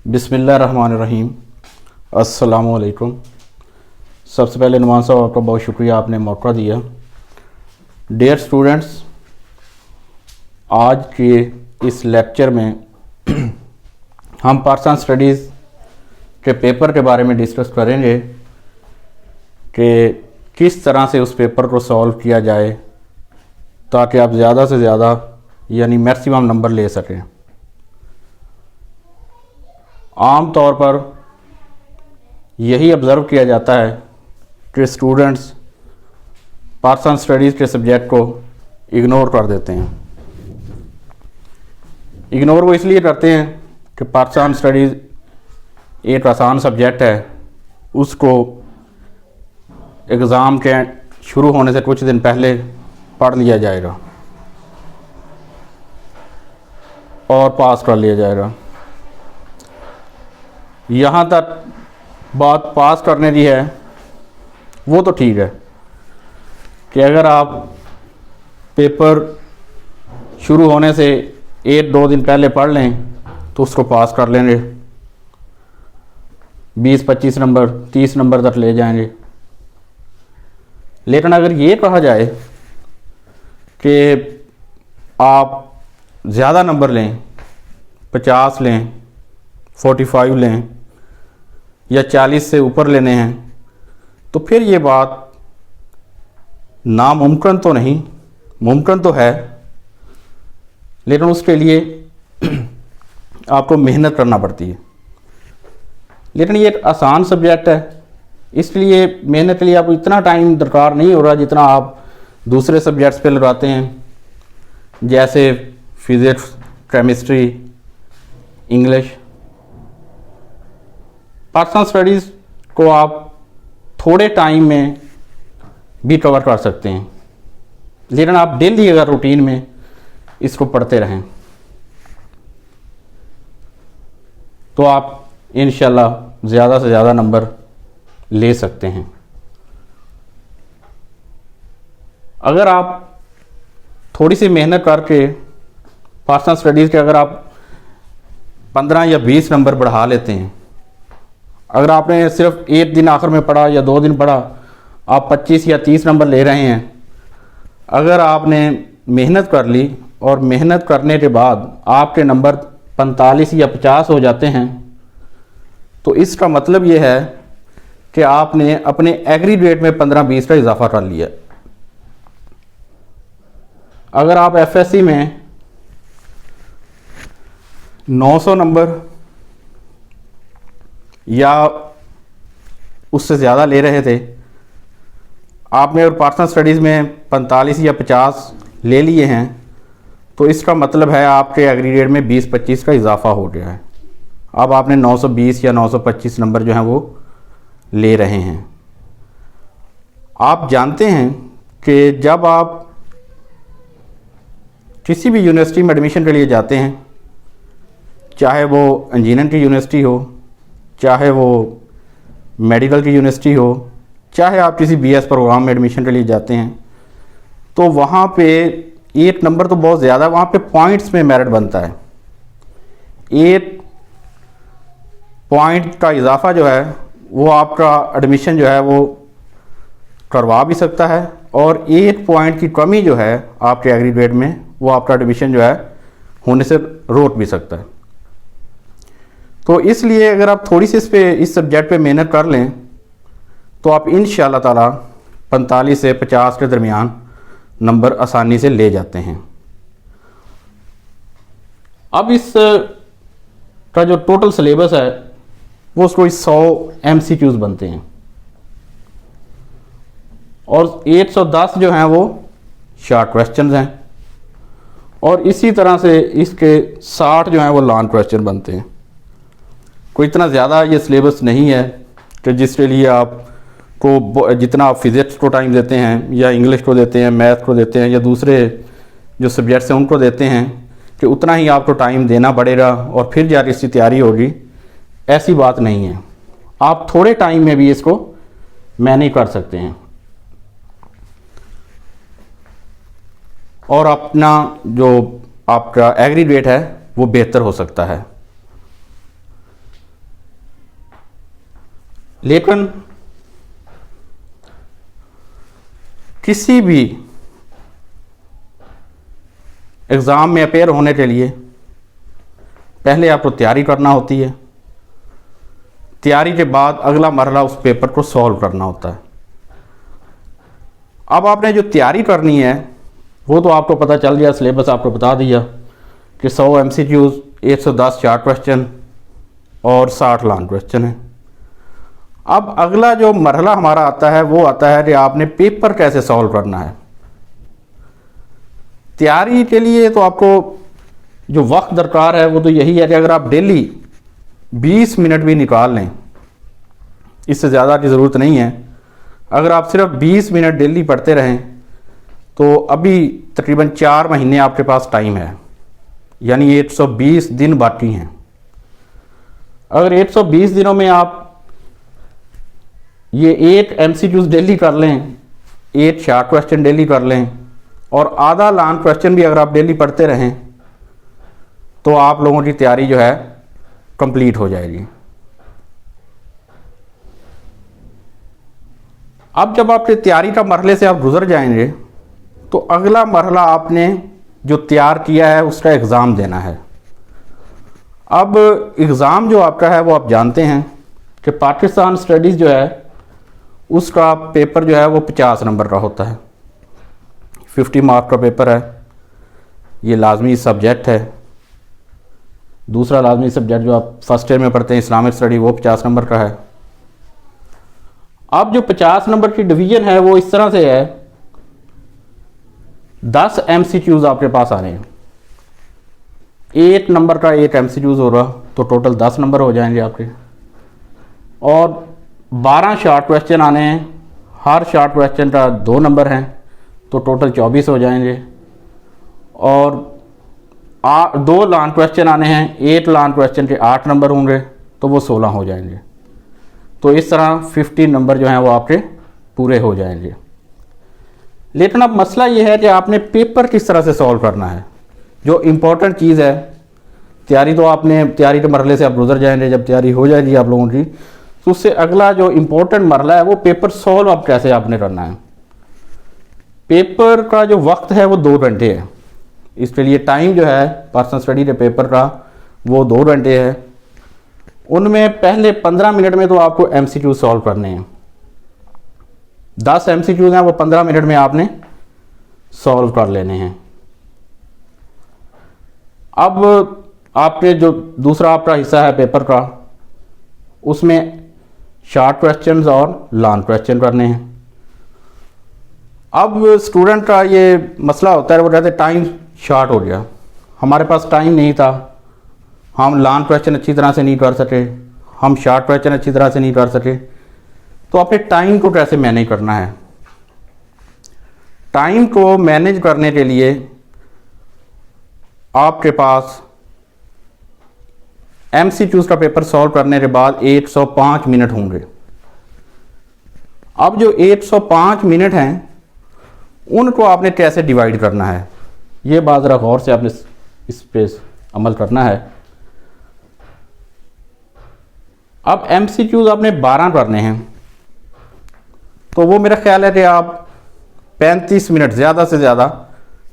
बिस्मिल्लाहिर्रहमानिर्रहीम। अस्सलामुअलैकुम। सबसे पहले नुमान साहब आपका बहुत शुक्रिया, आपने मौका दिया। डियर स्टूडेंट्स, आज के इस लेक्चर में हम पाकिस्तान स्टडीज़ के पेपर के बारे में डिस्कस करेंगे कि किस तरह से उस पेपर को सॉल्व किया जाए ताकि आप ज़्यादा से ज़्यादा यानी मैक्सिमम नंबर ले सकें। आम तौर पर यही ऑब्ज़र्व किया जाता है कि स्टूडेंट्स पाकिस्तान स्टडीज़ के सब्जेक्ट को इग्नोर कर देते हैं। इग्नोर वो इसलिए करते हैं कि पाकिस्तान स्टडीज़ एक आसान सब्जेक्ट है, उसको एग्ज़ाम के शुरू होने से कुछ दिन पहले पढ़ लिया जाएगा और पास कर लिया जाएगा। यहाँ तक बात पास करने की है, वो तो ठीक है कि अगर आप पेपर शुरू होने से 1-2 दिन पहले पढ़ लें तो उसको पास कर लेंगे, 20-25 नंबर 30 नंबर तक ले जाएंगे। लेकिन अगर ये कहा जाए कि आप ज़्यादा नंबर लें, 50 लें, 45 लें या 40 से ऊपर लेने हैं, तो फिर ये बात नामुमकिन तो नहीं, मुमकिन तो है, लेकिन उसके लिए आपको मेहनत करना पड़ती है। लेकिन ये एक आसान सब्जेक्ट है, इसलिए मेहनत के लिए आपको इतना टाइम दरकार नहीं हो रहा जितना आप दूसरे सब्जेक्ट्स पे लगाते हैं, जैसे physics, chemistry, English. Pakistan studies को आप थोड़े टाइम में भी कवर कर सकते हैं, लेकिन आप डेली अगर रूटीन में इसको पढ़ते रहें तो आप इंशाल्लाह ज़्यादा से ज़्यादा नंबर ले सकते हैं। अगर आप थोड़ी सी मेहनत करके पाकिस्तान स्टडीज़ के अगर आप 15 या 20 नंबर बढ़ा लेते हैं, अगर आपने सिर्फ 1 दिन आखिर में पढ़ा या 2 दिन पढ़ा, आप 25 या 30 नंबर ले रहे हैं। अगर आपने मेहनत कर ली और मेहनत करने के बाद आपके नंबर 45 या 50 हो जाते हैं, तो इसका मतलब ये है कि आपने अपने एग्रीगेट में 15-20 का इजाफा कर लिया। अगर आप एफएससी में 900 नंबर या उससे ज़्यादा ले रहे थे, आपने और पाकिस्तान स्टडीज़ में 45 या 50 ले लिए हैं, तो इसका मतलब है आपके एग्रीगेट में 20-25 का इजाफा हो गया है। अब आपने 920 या 925 नंबर जो हैं वो ले रहे हैं। आप जानते हैं कि जब आप किसी भी यूनिवर्सिटी में एडमिशन के लिए जाते हैं, चाहे वो इंजीनियरिंग की यूनिवर्सिटी हो, चाहे वो मेडिकल की यूनिवर्सिटी हो, चाहे आप किसी बीएस प्रोग्राम में एडमिशन के लिए जाते हैं, तो वहाँ पे एक नंबर तो बहुत ज़्यादा, वहाँ पे पॉइंट्स में मेरिट बनता है। 1 पॉइंट का इजाफा जो है वो आपका एडमिशन जो है वो करवा भी सकता है, और 1 पॉइंट की कमी जो है आपके एग्रीगेट में वो आपका एडमिशन जो है होने से रोक भी सकता है। तो इसलिए अगर आप थोड़ी सी इस सब्जेक्ट पे मेहनत कर लें तो आप इंशाअल्लाह ताला 45 से 50 के दरमियान नंबर आसानी से ले जाते हैं। अब इस का जो टोटल सिलेबस है वो उसको 100 MCQs बनते हैं और 110 जो हैं वो शॉर्ट क्वेश्चंस हैं, और इसी तरह से इसके 60 जो हैं वो लॉन्ग क्वेश्चन बनते हैं। कोई इतना ज़्यादा ये सिलेबस नहीं है कि जिसके लिए आपको जितना आप फिज़िक्स को टाइम देते हैं या इंग्लिश को देते हैं, मैथ को देते हैं या दूसरे जो सब्जेक्ट्स हैं उनको देते हैं, कि उतना ही आपको टाइम देना पड़ेगा और फिर जाकर इसकी तैयारी होगी। ऐसी बात नहीं है, आप थोड़े टाइम में भी इसको मैनेज कर सकते हैं और अपना जो आपका एग्रीगेट है वो बेहतर हो सकता है। लेकिन किसी भी एग्ज़ाम में अपेयर होने के लिए पहले आपको तैयारी करना होती है, तैयारी के बाद अगला मरहला उस पेपर को सॉल्व करना होता है। अब आपने जो तैयारी करनी है वो तो आपको पता चल गया, सिलेबस आपको बता दिया कि 100 MCQs, 110 शॉर्ट क्वेश्चन और 60 लॉन्ग क्वेश्चन है। अब अगला जो मरहला हमारा आता है वो आता है कि आपने पेपर कैसे सॉल्व करना है। तैयारी के लिए तो आपको जो वक्त दरकार है वो तो यही है कि अगर आप डेली 20 मिनट भी निकाल लें, इससे ज़्यादा की ज़रूरत नहीं है, अगर आप सिर्फ 20 मिनट डेली पढ़ते रहें तो अभी तकरीबन 4 महीने आपके पास टाइम है, यानी 120 दिन बाकी हैं। अगर 120 दिनों में आप ये 8 MCQs डेली कर लें, 8 शॉर्ट क्वेश्चन डेली कर लें और आधा लॉन्ग क्वेश्चन भी अगर आप डेली पढ़ते रहें तो आप लोगों की तैयारी जो है कंप्लीट हो जाएगी। अब जब आपके तैयारी का मरहले से आप गुजर जाएंगे तो अगला मरहला आपने जो तैयार किया है उसका एग्ज़ाम देना है। अब एग्ज़ाम जो आपका है वो आप जानते हैं कि पाकिस्तान स्टडीज़ जो है उसका पेपर जो है वो 50 नंबर का होता है, 50 मार्क का पेपर है। ये लाजमी सब्जेक्ट है। दूसरा लाजमी सब्जेक्ट जो आप फर्स्ट ईयर में पढ़ते हैं इस्लामिक स्टडी, वो 50 नंबर का है। अब जो 50 नंबर की डिवीज़न है वो इस तरह से है, 10 MCQs आपके पास आ रहे हैं, 8 नंबर का 1 MCQs होगा तो टोटल 10 नंबर हो जाएंगे आपके, और 12 शॉर्ट क्वेश्चन आने हैं, हर शॉर्ट क्वेश्चन का 2 नंबर हैं तो टोटल 24 हो जाएंगे, और 2 लॉन्ग क्वेश्चन आने हैं, 8 लॉन्ग क्वेश्चन के 8 नंबर होंगे तो वो 16 हो जाएंगे। तो इस तरह 50 नंबर जो हैं वो आपके पूरे हो जाएंगे। लेकिन अब मसला ये है कि आपने पेपर किस तरह से सॉल्व करना है। जो इम्पोर्टेंट चीज़ है, तैयारी तो आपने तैयारी के मरहले से आप गुजर जाएंगे, जब तैयारी हो जाएगी आप लोगों की तो उससे अगला जो इम्पोर्टेंट मरहला है वो पेपर सॉल्व अब कैसे आपने करना है। पेपर का जो वक्त है वो 2 घंटे है, इसके लिए टाइम जो है पर्सनल स्टडी के पेपर का वो 2 घंटे है। उनमें पहले 15 मिनट में तो आपको MCQ सॉल्व करने हैं, 10 MCQ हैं वो 15 मिनट में आपने सॉल्व कर लेने हैं। अब आपके जो दूसरा आपका हिस्सा है पेपर का, उसमें शॉर्ट क्वेश्चंस और लॉन्ग क्वेश्चन करने हैं। अब स्टूडेंट का ये मसला होता है, वो कहते हैं टाइम शॉर्ट हो गया, हमारे पास टाइम नहीं था, हम लॉन्ग क्वेश्चन अच्छी तरह से नहीं कर सके, हम शॉर्ट क्वेश्चन अच्छी तरह से नहीं कर सके। तो आपके टाइम को कैसे मैनेज करना है। टाइम को मैनेज करने के लिए आपके पास MCQs का पेपर सॉल्व करने के बाद 105 मिनट होंगे। अब जो 105 मिनट हैं उनको आपने कैसे डिवाइड करना है, ये बात ज़रा गौर से आपने इस पे अमल करना है। अब MCQs आपने 12 करने हैं तो वो मेरा ख्याल है कि आप 35 मिनट, ज़्यादा से ज़्यादा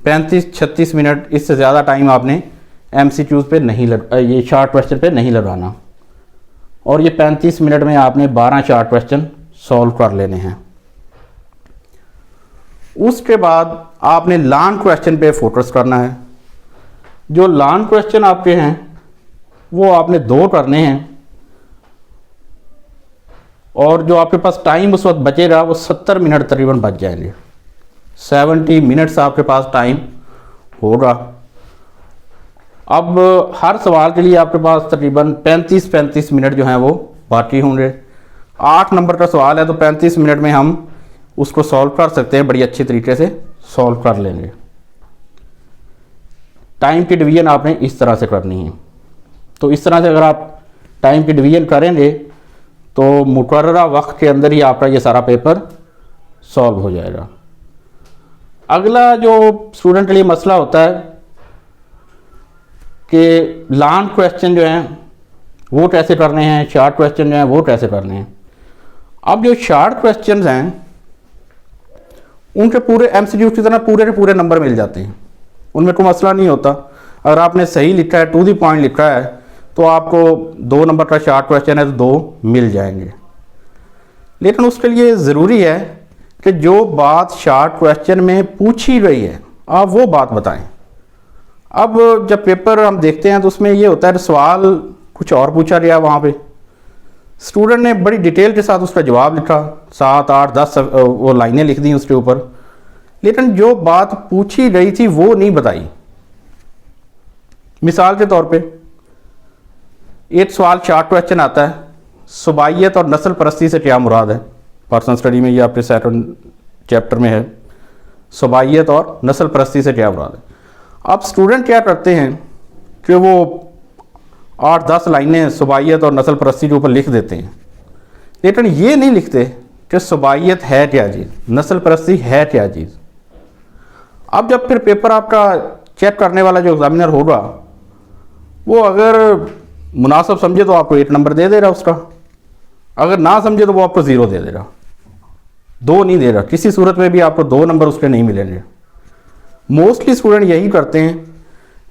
35-36 मिनट, इससे ज़्यादा टाइम आपने MCQs पे नहीं ये शॉर्ट क्वेश्चन पे नहीं लगाना, और ये 35 मिनट में आपने 12 शॉर्ट क्वेश्चन सॉल्व कर लेने हैं। उसके बाद आपने लॉन्ग क्वेश्चन पे फोकस करना है। जो लॉन्ग क्वेश्चन आपके हैं वो आपने 2 करने हैं, और जो आपके पास टाइम उस वक्त बचेगा वो 70 मिनट तकरीबन बच जाएंगे, 70 मिनट्स आपके पास टाइम होगा। अब हर सवाल के लिए आपके पास तकरीबन 35-35 मिनट जो हैं वो बाकी होंगे। 8 नंबर का सवाल है तो 35 मिनट में हम उसको सॉल्व कर सकते हैं, बड़ी अच्छी तरीके से सॉल्व कर लेंगे। टाइम की डिवीज़न आपने इस तरह से करनी है। तो इस तरह से अगर आप टाइम की डिवीज़न करेंगे तो मुकर्ररा वक्त के अंदर ही आपका ये सारा पेपर सॉल्व हो जाएगा। अगला जो स्टूडेंट के लिए मसला होता है कि लॉन्ग क्वेश्चन जो हैं वो कैसे करने हैं, शॉर्ट क्वेश्चन जो हैं वो कैसे करने हैं। अब जो शार्ट क्वेश्चंस हैं उनके पूरे एमसीक्यू की तरह पूरे के पूरे नंबर मिल जाते हैं, उनमें कोई मसला नहीं होता। अगर आपने सही लिखा है, टू द पॉइंट लिखा है, तो आपको 2 नंबर का शार्ट क्वेश्चन है तो 2 मिल जाएंगे। लेकिन उसके लिए ज़रूरी है कि जो बात शार्ट क्वेश्चन में पूछी गई है आप वो बात बताएं। अब जब पेपर हम देखते हैं तो उसमें ये होता है सवाल कुछ और पूछा गया, वहाँ पे स्टूडेंट ने बड़ी डिटेल के साथ उसका जवाब लिखा, 7, 8, 10 वो लाइनें लिख दी उसके ऊपर, लेकिन जो बात पूछी गई थी वो नहीं बताई। मिसाल के तौर पे एक सवाल शार्ट क्वेश्चन आता है, सुबाइयत और नस्ल परस्ती से क्या मुराद है। पर्सनल स्टडी में ये आपके सेकंड चैप्टर में है, सुबाइयत और नस्ल परस्ती से क्या मुराद है। अब स्टूडेंट क्या करते हैं कि वो 8-10 लाइनें सुबाइयत और नस्ल परस्ती के ऊपर लिख देते हैं, लेकिन ये नहीं लिखते कि सुबाइयत है क्या चीज़, नस्ल परस्ती है क्या चीज़। अब जब फिर पेपर आपका चेक करने वाला जो एग्जामिनर होगा वो अगर मुनासिब समझे तो आपको 1 नंबर दे देगा उसका, अगर ना समझे तो वो आपको 0 दे देगा, 2 नहीं दे रहा। किसी सूरत में भी आपको 2 नंबर उसके नहीं मिलेंगे। मोस्टली स्टूडेंट यही करते हैं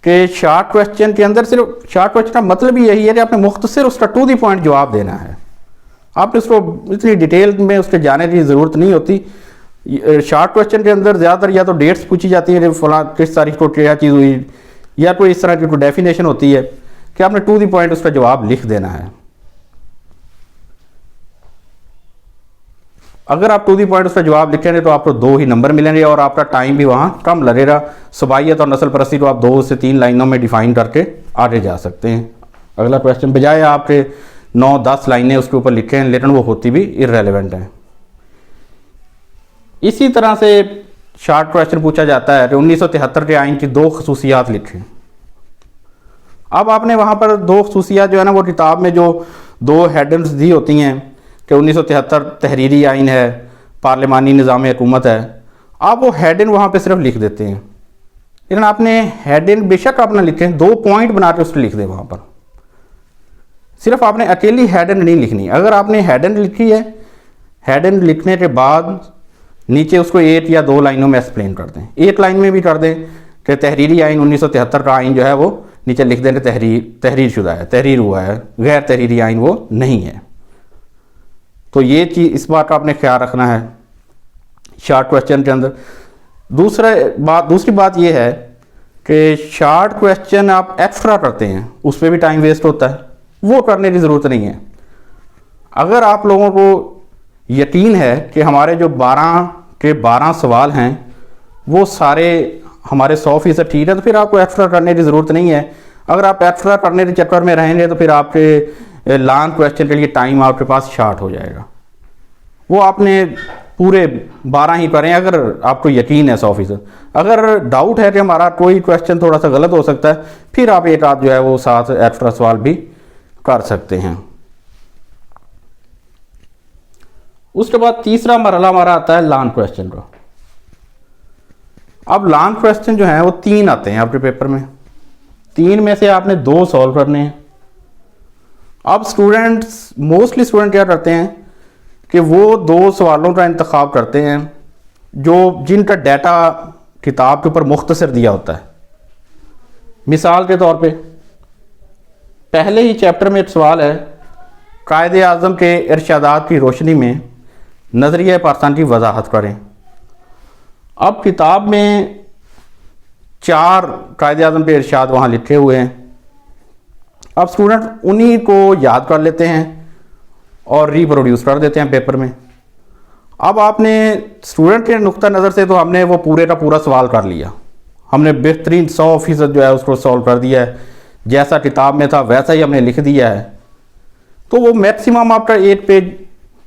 कि शार्ट क्वेश्चन के अंदर सिर्फ शार्ट क्वेश्चन का मतलब ही यही है कि आपने मुख्तसर उसका टू द पॉइंट जवाब देना है, आपने उसको इतनी डिटेल में उसके जाने की ज़रूरत नहीं होती। शार्ट क्वेश्चन के अंदर ज़्यादातर या तो डेट्स पूछी जाती है, फलां किस तारीख को क्या चीज़ हुई, या कोई इस तरह की कोई डेफिनेशन होती है कि आपने टू द पॉइंट उसका जवाब लिख देना है। अगर आप टू दी पॉइंट उसका जवाब लिखेंगे तो आपको 2 ही नंबर मिलेंगे और आपका टाइम भी वहाँ कम लगेगा। सुबाइयत और नस्ल परस्ती को आप 2 से 3 लाइनों में डिफाइन करके आगे जा सकते हैं। अगला क्वेश्चन, बजाय आपके 9-10 लाइनें उसके ऊपर लिखे हैं लेकिन वो होती भी इररेलेवेंट हैं। इसी तरह से शार्ट क्वेश्चन पूछा जाता है कि 1973 के आइन की 2 खसूसियात लिखें। अब आपने वहाँ पर 2 खसूसियात जो है ना, वो किताब में जो 2 हेडिंग्स दी होती हैं कि 1973 तहरीरी आइन है, पार्लिमानी निज़ाम हुकूमत है, आप वो हेडिंग वहाँ पे सिर्फ लिख देते हैं। लेकिन आपने हेडिंग बेशक आप ना लिखें, 2 पॉइंट बना के उसको लिख दें वहाँ पर, सिर्फ आपने अकेली हेडिंग नहीं लिखनी। अगर आपने हेडिंग लिखी है, हेडिंग लिखने के बाद नीचे उसको 1 या 2 लाइनों में एक्सप्लेन कर दें। 1 लाइन में भी कर दें कि तहरीरी आइन 1973 का आइन जो है वो नीचे लिख दें कि तहरीर शुदा है, तहरीर हुआ है, गैर तहरीरी आइन वो नहीं है। तो ये चीज़, इस बात का आपने ख्याल रखना है शार्ट क्वेश्चन के अंदर। दूसरी बात ये है कि शार्ट क्वेश्चन आप एक्स्ट्रा करते हैं, उस पर भी टाइम वेस्ट होता है, वो करने की ज़रूरत नहीं है। अगर आप लोगों को यकीन है कि हमारे जो 12 के 12 सवाल हैं वो सारे हमारे 100% ठीक है, तो फिर आपको एक्स्ट्रा करने की ज़रूरत नहीं है। अगर आप एक्स्ट्रा करने के चक्कर में रहेंगे तो फिर आपके लॉन्ग क्वेश्चन के लिए टाइम आपके पास शॉर्ट हो जाएगा। वो आपने पूरे 12 ही करें अगर आपको यकीन है 100%। अगर डाउट है कि हमारा कोई क्वेश्चन थोड़ा सा गलत हो सकता है, फिर आप एक आध जो है वो 7 एक्स्ट्रा सवाल भी कर सकते हैं। उसके बाद तीसरा मरहला हमारा आता है लॉन्ग क्वेश्चन का। अब लॉन्ग क्वेश्चन जो है वो 3 आते हैं आपके पेपर में, 3 में से आपने 2 सॉल्व करने हैं। अब मोस्टली स्टूडेंट क्या करते हैं कि वो 2 सवालों का इंतखाब करते हैं जिनका डाटा किताब के ऊपर मुख्तसर दिया होता है। मिसाल के तौर पे पहले ही चैप्टर में एक सवाल है, कायदे आज़म के इरशादात की रोशनी में नज़रिया पाकिस्तान की वजाहत करें। अब किताब में 4 कायदे आज़म के इरशाद वहाँ लिखे हुए हैं। अब स्टूडेंट उन्हीं को याद कर लेते हैं और रिप्रोड्यूस कर देते हैं पेपर में। अब आपने स्टूडेंट के नुक्ता नज़र से तो हमने वो पूरे का पूरा सवाल कर लिया, हमने बेहतरीन 100% जो है उसको सॉल्व कर दिया है, जैसा किताब में था वैसा ही हमने लिख दिया है। तो वो मैक्सिमम आपका 1 पेज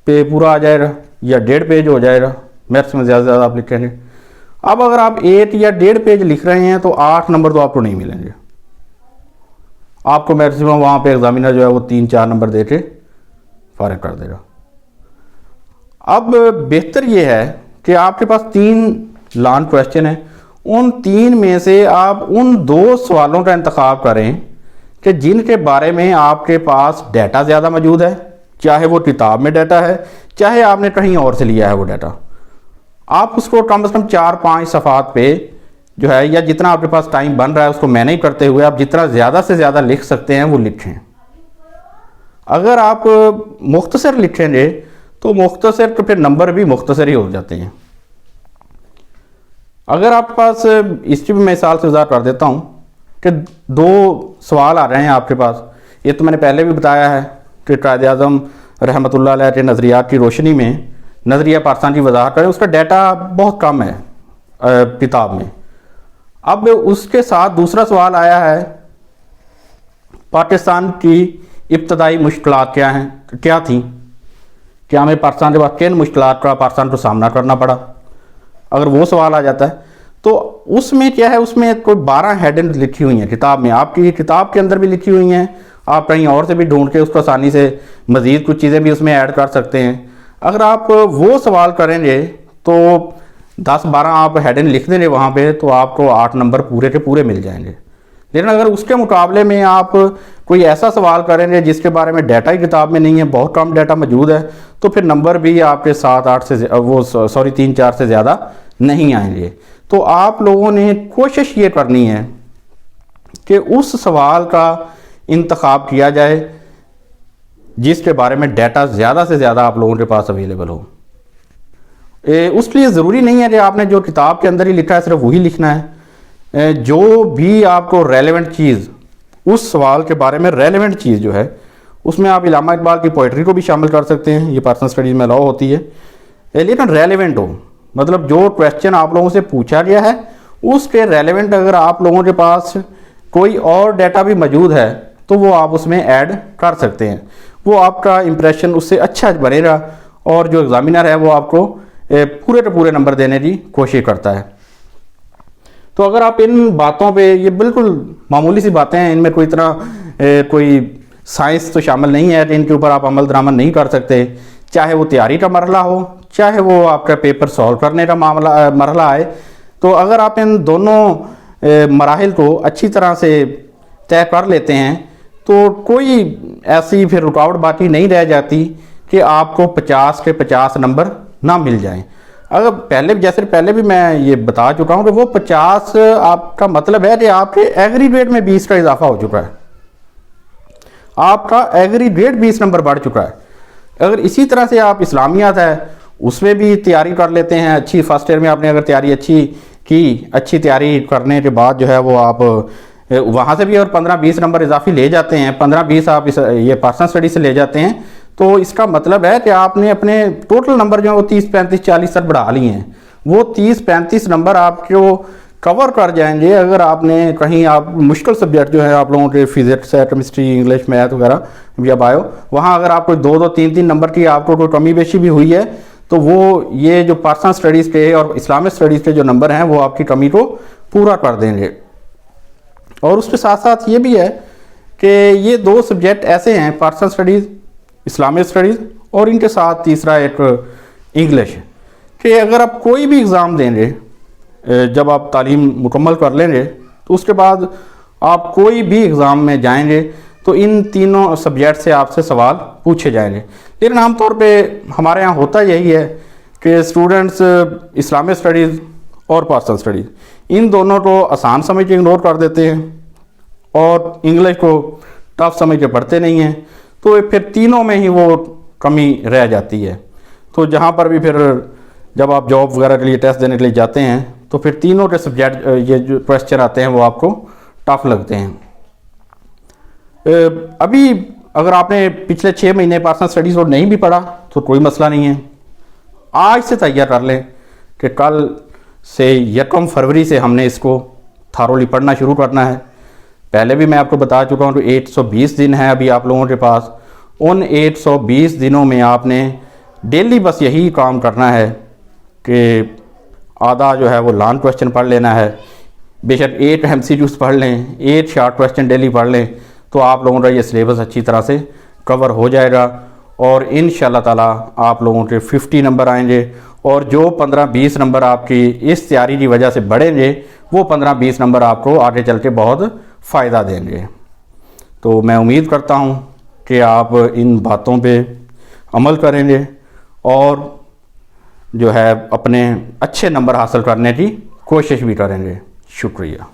पे पूरा आ जाएगा या 1.5 पेज हो जाएगा, मैक्सिमम ज़्यादा से ज़्यादा आप लिखेंगे। अब अगर आप 1 या 1.5 पेज लिख रहे हैं तो 8 नंबर तो आपको नहीं मिलेंगे, आपको मैक्सिमम वहाँ पे एग्जामिनर जो है वो 3-4 नंबर दे के फारिग कर देगा। अब बेहतर ये है कि आपके पास 3 लॉन्ग क्वेश्चन है, उन 3 में से आप उन 2 सवालों का इंतखाब करें कि जिनके बारे में आपके पास डाटा ज़्यादा मौजूद है चाहे वो किताब में डाटा है, चाहे आपने कहीं और से लिया है वो डाटा, आप उसको कम से कम 4-5 सफ़ात पे जो है, या जितना आपके पास टाइम बन रहा है उसको मैनेज करते हुए आप जितना ज़्यादा से ज़्यादा लिख सकते हैं वो लिखें। अगर आप मुख्तसर लिखेंगे तो मुख्तसर तो फिर नंबर भी मुख्तसर ही हो जाते हैं। अगर आपके पास, इसकी भी मैं मिसाल से वज़ाहत कर देता हूँ कि 2 सवाल आ रहे हैं आपके पास। ये तो मैंने पहले भी बताया है कि कायद आज़म रहमतुल्लाह अलैह के नज़रियात की रोशनी में नज़रिया पाकिस्तान की वज़ाहत करें, उसका डाटा बहुत कम है किताब में। अब उसके साथ दूसरा सवाल आया है, पाकिस्तान की इब्तदाई मुश्किलात क्या हैं, क्या थी, क्या हमें पाकिस्तान के बाद किन मुश्किलात का पाकिस्तान को सामना करना पड़ा। अगर वो सवाल आ जाता है तो उसमें क्या है, उसमें कोई 12 हेडिंग लिखी हुई हैं किताब में, आपकी किताब के अंदर भी लिखी हुई हैं, आप कहीं और से भी ढूंढ के उसको आसानी से मज़ीद कुछ चीज़ें भी उसमें ऐड कर सकते हैं। अगर आप वो सवाल करेंगे तो 10-12 आप हेडिंग लिख देंगे वहाँ पे, तो आपको 8 नंबर पूरे के पूरे मिल जाएंगे। लेकिन अगर उसके मुकाबले में आप कोई ऐसा सवाल करेंगे जिसके बारे में डाटा ही किताब में नहीं है, बहुत कम डाटा मौजूद है, तो फिर नंबर भी आपके 7-8 से 3-4 से ज़्यादा नहीं आएंगे। तो आप लोगों ने कोशिश ये करनी है कि उस सवाल का इंतखाब किया जाए जिसके बारे में डाटा ज़्यादा से ज़्यादा आप लोगों के पास अवेलेबल हो। उसके लिए ज़रूरी नहीं है कि आपने जो किताब के अंदर ही लिखा है सिर्फ वही लिखना है। जो भी आपको रेलेवेंट चीज़, उस सवाल के बारे में रेलेवेंट चीज़ जो है, उसमें आप इलामा इकबाल की पोइट्री को भी शामिल कर सकते हैं, ये पर्सनल स्टडीज़ में अलाउ होती है, लेकिन रेलेवेंट हो, मतलब जो क्वेश्चन आप लोगों से पूछा गया है उसके रेलेवेंट अगर आप लोगों के पास कोई और डाटा भी मौजूद है तो वो आप उसमें ऐड कर सकते हैं। वो आपका इंप्रेशन उससे अच्छा बनेगा और जो एग्ज़ामिनर है वो आपको पूरे के पूरे नंबर देने की कोशिश करता है। तो अगर आप इन बातों पे, ये बिल्कुल मामूली सी बातें हैं, इनमें कोई इतना कोई साइंस तो शामिल नहीं है, इनके ऊपर आप अमल दरामद नहीं कर सकते, चाहे वो तैयारी का मरला हो, चाहे वो आपका पेपर सॉल्व करने का मरला आए। तो अगर आप इन दोनों मराहिल को अच्छी तरह से तय कर लेते हैं तो कोई ऐसी फिर रुकावट बाकी नहीं रह जाती कि आपको 50 के 50 नंबर ना मिल जाएं। अगर पहले भी मैं ये बता चुका हूँ कि वो 50 आपका मतलब है कि आपके एग्रीगेट में 20 का इजाफा हो चुका है, आपका एग्रीगेट 20 नंबर बढ़ चुका है। अगर इसी तरह से आप इस्लामियात है उसमें भी तैयारी कर लेते हैं अच्छी, फर्स्ट ईयर में आपने अगर तैयारी अच्छी की, अच्छी तैयारी करने के बाद जो है वो आप वहाँ से भी और 15-20 नंबर इजाफी ले जाते हैं, 15-20 आप ये पर्सनल स्टडी से ले जाते हैं, तो इसका मतलब है कि आपने अपने टोटल नंबर जो है वो 30, 35, 40 तक बढ़ा लिए हैं। वो 30-35 नंबर आपको कवर कर जाएंगे अगर आपने कहीं, आप मुश्किल सब्जेक्ट जो है आप लोगों के फिजिक्स है, केमिस्ट्री, इंग्लिश, मैथ वगैरह या बायो, वहाँ अगर आपको 2-2, 3-3 नंबर की आपको कोई कमी बेशी भी हुई है तो वो ये जो पर्सनल स्टडीज़ के और इस्लामिक स्टडीज़ के जो नंबर हैं वो आपकी कमी को पूरा कर देंगे। और उसके साथ साथ ये भी है कि ये 2 सब्जेक्ट ऐसे हैं, पर्सनल स्टडीज़, इस्लामिक स्टडीज़, और इनके साथ तीसरा एक इंग्लिश, कि अगर आप कोई भी एग्ज़ाम देंगे, जब आप तालीम मुकम्मल कर लेंगे तो उसके बाद आप कोई भी एग्ज़ाम में जाएंगे तो इन तीनों सब्जेक्ट से आपसे सवाल पूछे जाएंगे। लेकिन आमतौर पे हमारे यहाँ होता यही है कि स्टूडेंट्स इस्लामिक स्टडीज़ और पर्सनल स्टडीज़ इन दोनों को आसान समझ के इग्नोर कर देते हैं और इंग्लिश को टफ समझ के पढ़ते नहीं हैं, तो फिर तीनों में ही वो कमी रह जाती है। तो जहाँ पर भी फिर जब आप जॉब वगैरह के लिए टेस्ट देने के लिए जाते हैं तो फिर तीनों के सब्जेक्ट, ये जो क्वेश्चन आते हैं वो आपको टफ लगते हैं। अभी अगर आपने पिछले 6 महीने पर्सनल स्टडीज़ और नहीं भी पढ़ा तो कोई मसला नहीं है, आज से तैयार कर लें कि कल से 1 फरवरी से हमने इसको थारोली पढ़ना शुरू करना है। पहले भी मैं आपको बता चुका हूँ तो 120 दिन है अभी आप लोगों के पास। उन 120 दिनों में आपने डेली बस यही काम करना है कि आधा जो है वो लॉन्ग क्वेश्चन पढ़ लेना है, बेशक 8 MCQs पढ़ लें, 8 शॉर्ट क्वेश्चन डेली पढ़ लें, तो आप लोगों का ये सिलेबस अच्छी तरह से कवर हो जाएगा और इंशाल्लाह ताला आप लोगों के 50 नंबर आएंगे और जो 15-20 नंबर आपकी इस तैयारी की वजह से बढ़ेंगे वो 15-20 नंबर आपको आगे चल के बहुत फ़ायदा देंगे। तो मैं उम्मीद करता हूँ कि आप इन बातों पे अमल करेंगे और जो है अपने अच्छे नंबर हासिल करने की कोशिश भी करेंगे। शुक्रिया।